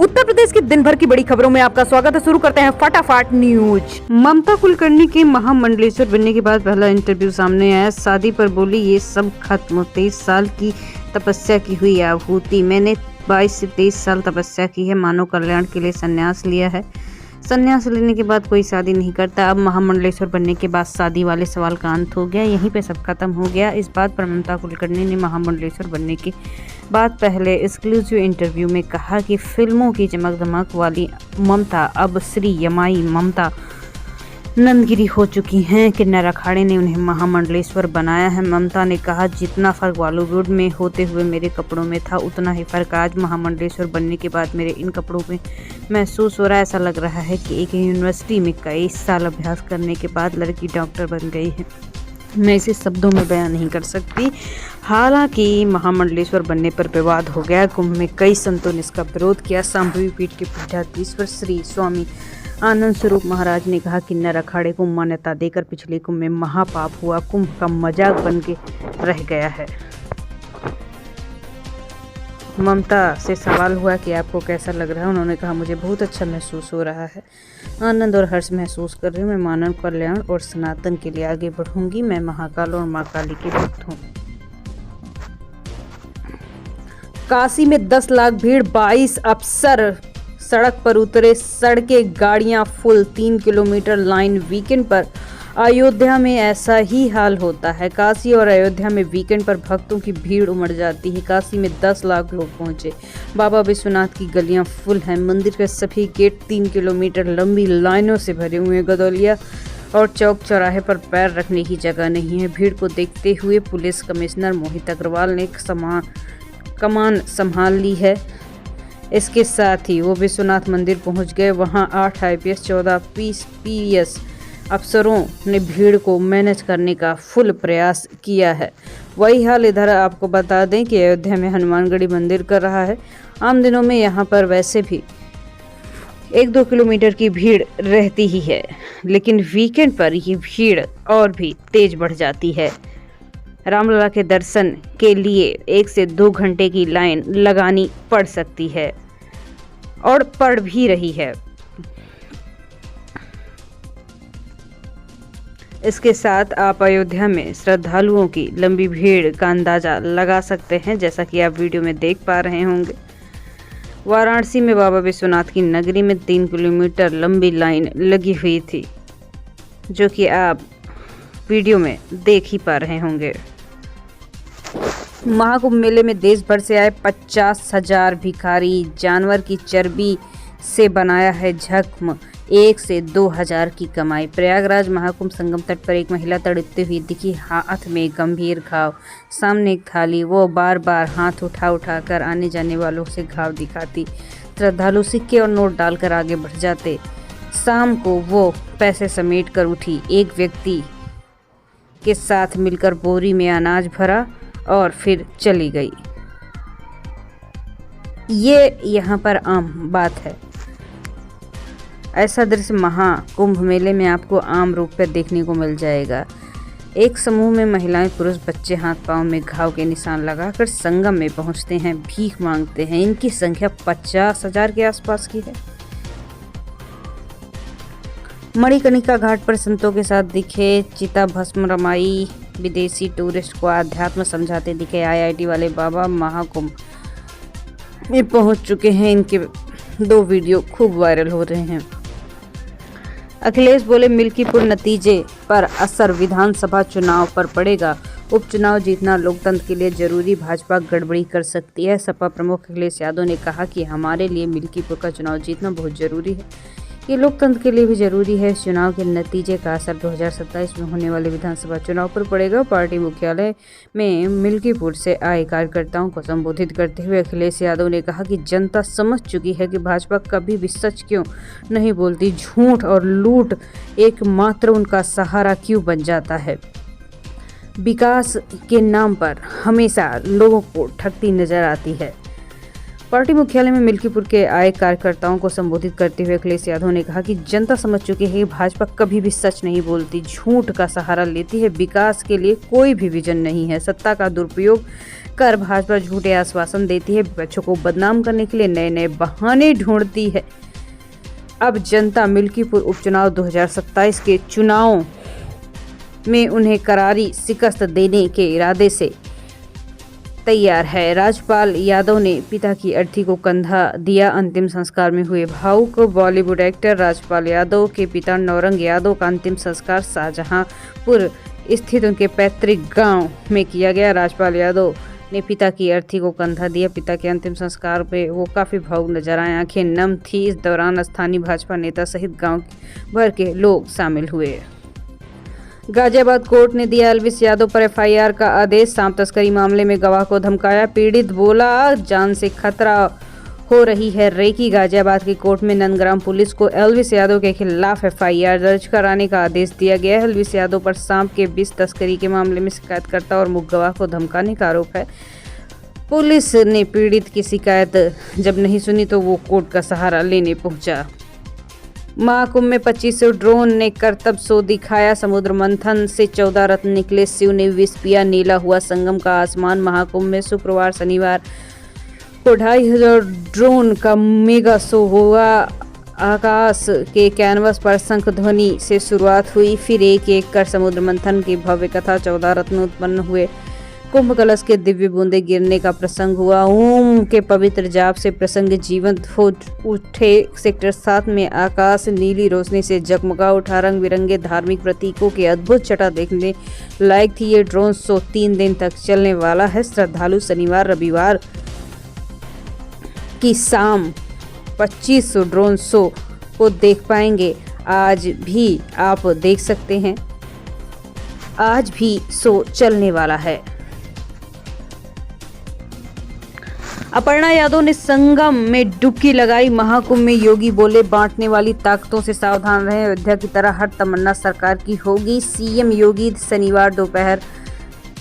उत्तर प्रदेश की दिन भर की बड़ी खबरों में आपका स्वागत है। शुरू करते हैं फटाफट न्यूज। ममता कुलकर्णी के महामंडलेश्वर बनने के बाद पहला इंटरव्यू सामने आया। शादी पर बोली ये सब खत्म, 23 साल की तपस्या की हुई आहुति। मैंने 22 से 23 साल तपस्या की है, मानव कल्याण के लिए संन्यास लिया है। संन्यास लेने के बाद कोई शादी नहीं करता। अब महामंडलेश्वर बनने के बाद शादी वाले सवाल का अंत हो गया, यहीं पे सब खत्म हो गया। इस बात पर ममता कुलकर्णी ने महामंडलेश्वर बनने के बाद पहले एक्सक्लूसिव इंटरव्यू में कहा कि फिल्मों की चमक दमक वाली ममता अब श्री यमाई ममता नंदगिरी हो चुकी हैं। किन्नर अखाड़े ने उन्हें महामंडलेश्वर बनाया है। ममता ने कहा, जितना फर्क बॉलीवुड में होते हुए मेरे कपड़ों में था, उतना ही फर्क आज महामंडलेश्वर बनने के बाद मेरे इन कपड़ों में महसूस हो रहा है। ऐसा लग रहा है कि एक यूनिवर्सिटी में कई साल अभ्यास करने के बाद लड़की डॉक्टर बन गई है। मैं इसे शब्दों में बयान नहीं कर सकती। हालांकि महामंडलेश्वर बनने पर विवाद हो गया। कुंभ में कई संतों ने इसका विरोध किया। शांभवी पीठ के पीठाधीश्वर श्री स्वामी आनंद स्वरूप महाराज ने कहा, किन्नर अखाड़े को मान्यता देकर पिछले कुंभ में महापाप हुआ, कुंभ का मजाक बन के रह गया है। ममता से सवाल हुआ कि आपको कैसा लग रहा है। उन्होंने कहा, मुझे बहुत अच्छा महसूस हो रहा है, आनंद और हर्ष महसूस कर रही हूँ। मैं मानव कल्याण और सनातन के लिए आगे बढ़ूंगी। मैं महाकाल और माँ काली की भक्त हूँ। काशी में 10 लाख भीड़, 22 अफसर सड़क पर उतरे, सड़कें गाड़ियां फुल, 3 किलोमीटर लाइन। वीकेंड पर अयोध्या में ऐसा ही हाल होता है। काशी और अयोध्या में वीकेंड पर भक्तों की भीड़ उमड़ जाती है। काशी में 10 लाख लोग पहुंचे। बाबा विश्वनाथ की गलियां फुल हैं। मंदिर के सभी गेट 3 किलोमीटर लंबी लाइनों से भरे हुए हैं। गदौलिया और चौक चौराहे पर पैर रखने की जगह नहीं है। भीड़ को देखते हुए पुलिस कमिश्नर मोहित अग्रवाल ने कमान संभाल ली है। इसके साथ ही वो विश्वनाथ मंदिर पहुंच गए। वहां 8 IPS 14 PS अफसरों ने भीड़ को मैनेज करने का फुल प्रयास किया है। वही हाल इधर आपको बता दें कि अयोध्या में हनुमानगढ़ी मंदिर कर रहा है। आम दिनों में यहां पर वैसे भी 1-2 किलोमीटर की भीड़ रहती ही है, लेकिन वीकेंड पर ये भीड़ और भी तेज बढ़ जाती है। रामलला के दर्शन के लिए 1 से 2 घंटे की लाइन लगानी पड़ सकती है और पड़ भी रही है। इसके साथ आप अयोध्या में श्रद्धालुओं की लंबी भीड़ का अंदाजा लगा सकते हैं, जैसा कि आप वीडियो में देख पा रहे होंगे। वाराणसी में बाबा विश्वनाथ की नगरी में 3 किलोमीटर लंबी लाइन लगी हुई थी, जो कि आप वीडियो में देख ही पा रहे होंगे। महाकुंभ मेले में देश भर से आए 50,000 भिखारी। जानवर की चर्बी से बनाया है झख्म, 1 से 2,000 की कमाई। प्रयागराज महाकुंभ संगम तट पर एक महिला तड़पती हुई दिखी, हाथ में गंभीर घाव, सामने एक थाली। वो बार बार हाथ उठा कर आने जाने वालों से घाव दिखाती। श्रद्धालु सिक्के और नोट डालकर आगे बढ़ जाते। शाम को वो पैसे समेट कर उठी। एक व्यक्ति के साथ मिलकर बोरी में अनाज भरा और फिर चली गई। ये यहाँ पर आम बात है। ऐसा दृश्य महाकुंभ मेले में आपको आम रूप पर देखने को मिल जाएगा। एक समूह में महिलाएं, पुरुष, बच्चे हाथ पांव में घाव के निशान लगाकर संगम में पहुंचते हैं, भीख मांगते हैं। इनकी संख्या 50,000 के आसपास की है। मणिकर्णिका घाट पर संतों के साथ दिखे, चिता भस्म रमाई। विदेशी टूरिस्ट को आध्यात्म समझाते दिखे। IIT वाले बाबा महाकुंभ में पहुंच चुके हैं। इनके 2 वीडियो खूब वायरल हो रहे हैं। अखिलेश बोले, मिल्कीपुर नतीजे पर असर विधानसभा चुनाव पर पड़ेगा। उपचुनाव जीतना लोकतंत्र के लिए जरूरी, भाजपा गड़बड़ी कर सकती है। सपा प्रमुख अखिलेश यादव ने कहा कि हमारे लिए मिल्कीपुर का चुनाव जीतना बहुत जरूरी है, ये लोकतंत्र के लिए भी जरूरी है। इस चुनाव के नतीजे का असर 2027 में होने वाले विधानसभा चुनाव पर पड़ेगा। पार्टी मुख्यालय में मिल्कीपुर से आए कार्यकर्ताओं को संबोधित करते हुए अखिलेश यादव ने कहा कि जनता समझ चुकी है कि भाजपा कभी भी सच क्यों नहीं बोलती, झूठ और लूट एकमात्र उनका सहारा क्यों बन जाता है। विकास के नाम पर हमेशा लोगों को ठगती नजर आती है। पार्टी मुख्यालय में मिल्कीपुर के आए कार्यकर्ताओं को संबोधित करते हुए अखिलेश यादव ने कहा कि जनता समझ चुकी है कि भाजपा कभी भी सच नहीं बोलती, झूठ का सहारा लेती है। विकास के लिए कोई भी विजन नहीं है। सत्ता का दुरुपयोग कर भाजपा झूठे आश्वासन देती है, विपक्षों को बदनाम करने के लिए नए नए बहाने ढूंढती है। अब जनता मिल्कीपुर उपचुनाव 2027 के चुनाव में उन्हें करारी शिकस्त देने के इरादे से तैयार है। राज्यपाल यादव ने पिता की अर्थी को कंधा दिया, अंतिम संस्कार में हुए भावुक। बॉलीवुड एक्टर राजपाल यादव के पिता नौरंग यादव का अंतिम संस्कार शाहजहांपुर स्थित उनके पैतृक गांव में किया गया। राजपाल यादव ने पिता की अर्थी को कंधा दिया। पिता के अंतिम संस्कार में वो काफी भावुक नजर आए, आंखें नम थी। इस दौरान स्थानीय भाजपा नेता सहित गांव भर के लोग शामिल हुए। गाजियाबाद कोर्ट ने दिया एल्विस यादव पर एफआईआर का आदेश। सांप तस्करी मामले में गवाह को धमकाया, पीड़ित बोला जान से खतरा हो रही है रेकी। गाजियाबाद की कोर्ट में नंदग्राम पुलिस को एल्विस यादव के खिलाफ एफआईआर दर्ज कराने का आदेश दिया गया है। एल्विस यादव पर सांप के विष तस्करी के मामले में शिकायतकर्ता और मुख्य गवाह को धमकाने का आरोप है। पुलिस ने पीड़ित की शिकायत जब नहीं सुनी तो वो कोर्ट का सहारा लेने पहुंचा। महाकुंभ में 2500 ड्रोन ने करतब सो दिखाया। समुद्र मंथन से 14 रत्न निकले, शिव ने विष पिया, नीला हुआ संगम का आसमान। महाकुंभ में शुक्रवार शनिवार को 2500 ड्रोन का मेगा शो हुआ। आकाश के कैनवस पर शंख ध्वनि से शुरुआत हुई, फिर एक एक कर समुद्र मंथन की भव्य कथा। 14 रत्न उत्पन्न हुए, कुंभ कलश के दिव्य बूंदे गिरने का प्रसंग हुआ। ओम के पवित्र जाप से प्रसंग जीवंत हो उठे। सेक्टर 7 में आकाश नीली रोशनी से जगमगा उठा, रंग बिरंगे धार्मिक प्रतीकों की अद्भुत छटा देखने लायक थी। ये ड्रोन शो 3 दिन तक चलने वाला है। श्रद्धालु शनिवार रविवार की शाम 2500 ड्रोन शो को देख पाएंगे। आज भी आप देख सकते हैं, आज भी शो चलने वाला है। अपर्णा यादव ने संगम में डुबकी लगाई। महाकुंभ में योगी बोले बांटने वाली ताकतों से सावधान रहें, अयोध्या की तरह हर तमन्ना सरकार की होगी। सीएम योगी शनिवार दोपहर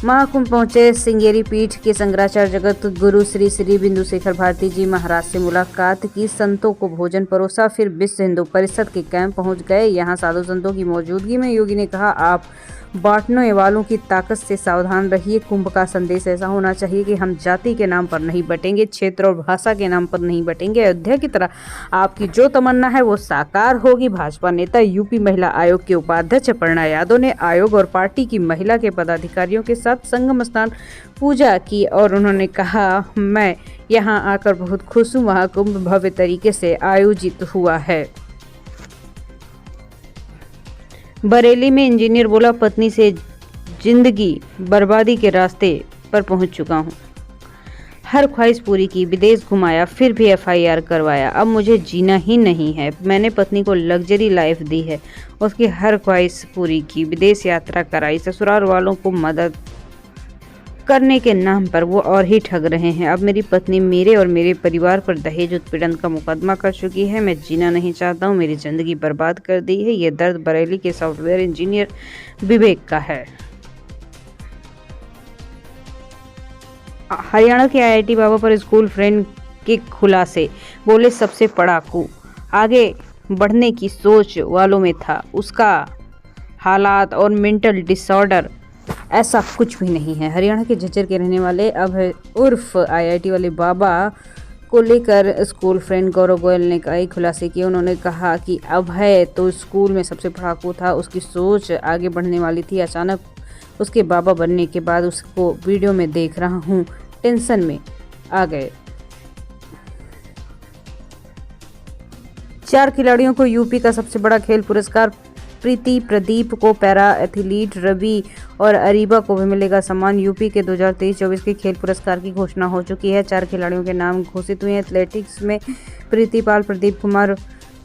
महाकुंभ पहुंचे। श्रृंगेरी पीठ के शंकराचार्य जगत गुरु श्री श्री बिंदुशेखर भारती जी महाराज से मुलाकात की, संतों को भोजन परोसा, फिर विश्व हिंदू परिषद के कैंप पहुंच गए। यहां साधु संतों की मौजूदगी में योगी ने कहा, आप बांटने वालों की ताकत से सावधान रहिए। कुंभ का संदेश ऐसा होना चाहिए कि हम जाति के नाम पर नहीं बटेंगे, क्षेत्र और भाषा के नाम पर नहीं बटेंगे। अयोध्या की तरह आपकी जो तमन्ना है वो साकार होगी। भाजपा नेता यूपी महिला आयोग के उपाध्यक्ष अपर्णा यादव ने आयोग और पार्टी की महिला के पदाधिकारियों के साथ संगम स्नान पूजा की और उन्होंने कहा, मैं यहाँ आकर बहुत खुश हूँ। महाकुंभ भव्य तरीके से आयोजित हुआ है। बरेली में इंजीनियर बोला, पत्नी से जिंदगी बर्बादी के रास्ते पर पहुंच चुका हूं। हर ख्वाहिश पूरी की, विदेश घुमाया, फिर भी एफआईआर करवाया। अब मुझे जीना ही नहीं है। मैंने पत्नी को लग्जरी लाइफ दी है, उसकी हर ख्वाहिश पूरी की, विदेश यात्रा कराई। ससुराल वालों को मदद करने के नाम पर वो और ही ठग रहे हैं। अब मेरी पत्नी मेरे और मेरे परिवार पर दहेज उत्पीड़न का मुकदमा कर चुकी है। मैं जीना नहीं चाहता हूँ, मेरी जिंदगी बर्बाद कर दी है। ये दर्द बरेली के सॉफ्टवेयर इंजीनियर विवेक का है। हरियाणा के आईआईटी बाबा पर स्कूल फ्रेंड के खुलासे, बोले सबसे पढ़ाकू, आगे बढ़ने की सोच वालों में था, उसका हालात और मेंटल डिसऑर्डर ऐसा कुछ भी नहीं है। हरियाणा के झज्जर के रहने वाले अभय उर्फ आईआईटी वाले बाबा को लेकर स्कूल फ्रेंड गौरव गोयल ने कई खुलासे किए। उन्होंने कहा कि अभय तो स्कूल में सबसे पढ़ाकू था, उसकी सोच आगे बढ़ने वाली थी। अचानक उसके बाबा बनने के बाद उसको वीडियो में देख रहा हूँ, टेंशन में आ गए। 4 खिलाड़ियों को यूपी का सबसे बड़ा खेल पुरस्कार, प्रीति प्रदीप को, पैरा एथलीट रवि और अरीबा को भी मिलेगा सम्मान। यूपी के 2023-24 के खेल पुरस्कार की घोषणा हो चुकी है। 4 खिलाड़ियों के नाम घोषित हुए हैं। एथलेटिक्स में प्रीति पाल, प्रदीप कुमार,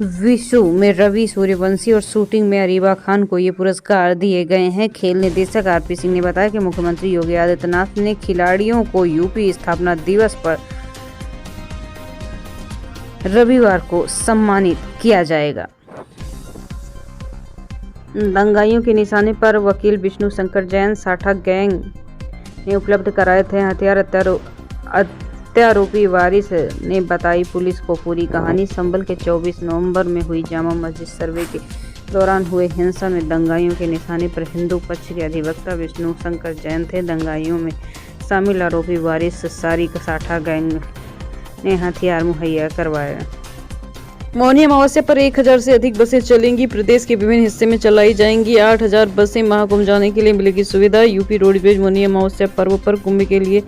विशु में रवि सूर्यवंशी और शूटिंग में अरीबा खान को ये पुरस्कार दिए गए हैं। खेल निदेशक आरपी सिंह ने बताया कि मुख्यमंत्री योगी आदित्यनाथ ने खिलाड़ियों को यूपी स्थापना दिवस पर रविवार को सम्मानित किया जाएगा। दंगाइयों के निशाने पर वकील विष्णु शंकर जैन, साठा गैंग ने उपलब्ध कराए थे हथियार। हत्यारोपी वारिस ने बताई पुलिस को पूरी कहानी। संभल के 24 नवंबर में हुई जामा मस्जिद सर्वे के दौरान हुए हिंसा में दंगाइयों के निशाने पर हिंदू पक्ष के अधिवक्ता विष्णु शंकर जैन थे। दंगाइयों में शामिल आरोपी वारिस सारी साठा गैंग ने हथियार मुहैया करवाए। मौनी अमावस्या पर 1000 से अधिक बसें चलेंगी। प्रदेश के विभिन्न हिस्से में चलाई जाएंगी 8000 बसें। महाकुंभ जाने के लिए मिलेगी सुविधा। यूपी रोडवेज मौनी अमावस्या पर्व पर कुंभ के लिए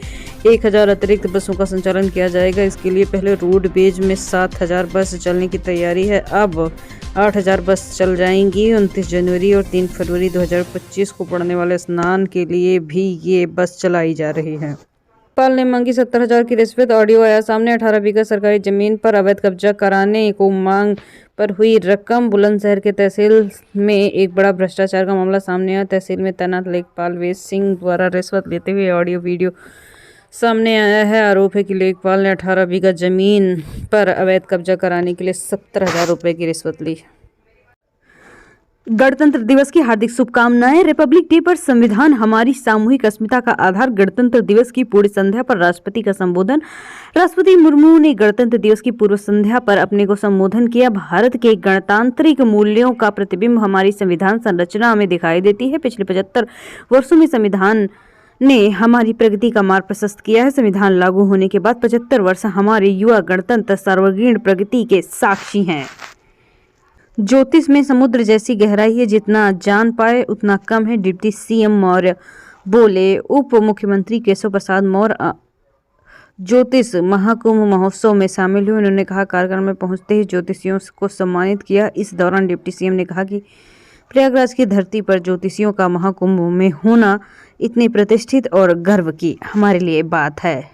1000 अतिरिक्त बसों का संचालन किया जाएगा। इसके लिए पहले रोडवेज में 7000 बस चलने की तैयारी है। अब 8000 बस चल जाएंगी। 29 जनवरी और 3 फरवरी 2025 को पड़ने वाले स्नान के लिए भी ये बस चलाई जा रही है। पाल ने मांगी 70,000 की रिश्वत। ऑडियो आया सामने। 18 बीघा सरकारी जमीन पर अवैध कब्जा कराने को मांग पर हुई रकम। बुलंदशहर के तहसील में एक बड़ा भ्रष्टाचार का मामला सामने आया। तहसील में तैनात लेखपाल वेद सिंह द्वारा रिश्वत लेते हुए ऑडियो वीडियो सामने आया है। आरोप है कि लेखपाल ने 18 बीघा जमीन पर अवैध कब्जा कराने के लिए 70,000 रुपए की रिश्वत ली। गणतंत्र दिवस की हार्दिक शुभकामनाएं। रिपब्लिक डे पर संविधान हमारी सामूहिक अस्मिता का आधार। गणतंत्र दिवस की पूर्व संध्या पर राष्ट्रपति का संबोधन। राष्ट्रपति मुर्मू ने गणतंत्र दिवस की पूर्व संध्या पर अपने को संबोधन किया। भारत के गणतांत्रिक मूल्यों का प्रतिबिंब हमारी संविधान संरचना में दिखाई देती है। पिछले 75 वर्षों में संविधान ने हमारी प्रगति का मार्ग प्रशस्त किया है। संविधान लागू होने के बाद 75 वर्ष हमारे युवा गणतंत्र सार्वभौम प्रगति के साक्षी हैं। ज्योतिष में समुद्र जैसी गहराई है, जितना जान पाए उतना कम है। डिप्टी सीएम मौर्य बोले। उप मुख्यमंत्री केशव प्रसाद मौर्य ज्योतिष महाकुंभ महोत्सव में शामिल हुए। उन्होंने कहा कार्यक्रम में पहुंचते ही ज्योतिषियों को सम्मानित किया। इस दौरान डिप्टी सीएम ने कहा कि प्रयागराज की धरती पर ज्योतिषियों का महाकुंभ में होना इतनी प्रतिष्ठित और गर्व की हमारे लिए बात है।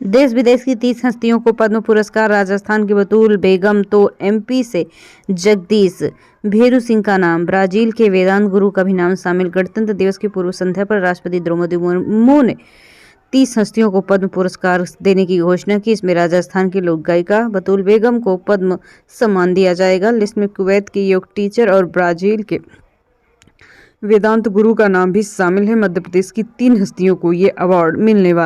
देश विदेश की 30 हस्तियों को पद्म पुरस्कार। राजस्थान की बतूल बेगम तो एमपी से जगदीश भेरू सिंह का नाम, ब्राजील के वेदांत गुरु का भी नाम शामिल। गणतंत्र दिवस की पूर्व संध्या पर राष्ट्रपति द्रौपदी मुर्मू ने 30 हस्तियों को पद्म पुरस्कार देने की घोषणा की। इसमें राजस्थान की लोक गायिका बतूल बेगम को पद्म सम्मान दिया जाएगा। लिस्ट में कुवैत की योग टीचर और ब्राजील के वेदांत गुरु का नाम भी शामिल है। मध्य प्रदेश की 3 हस्तियों को ये अवार्ड मिलने वाला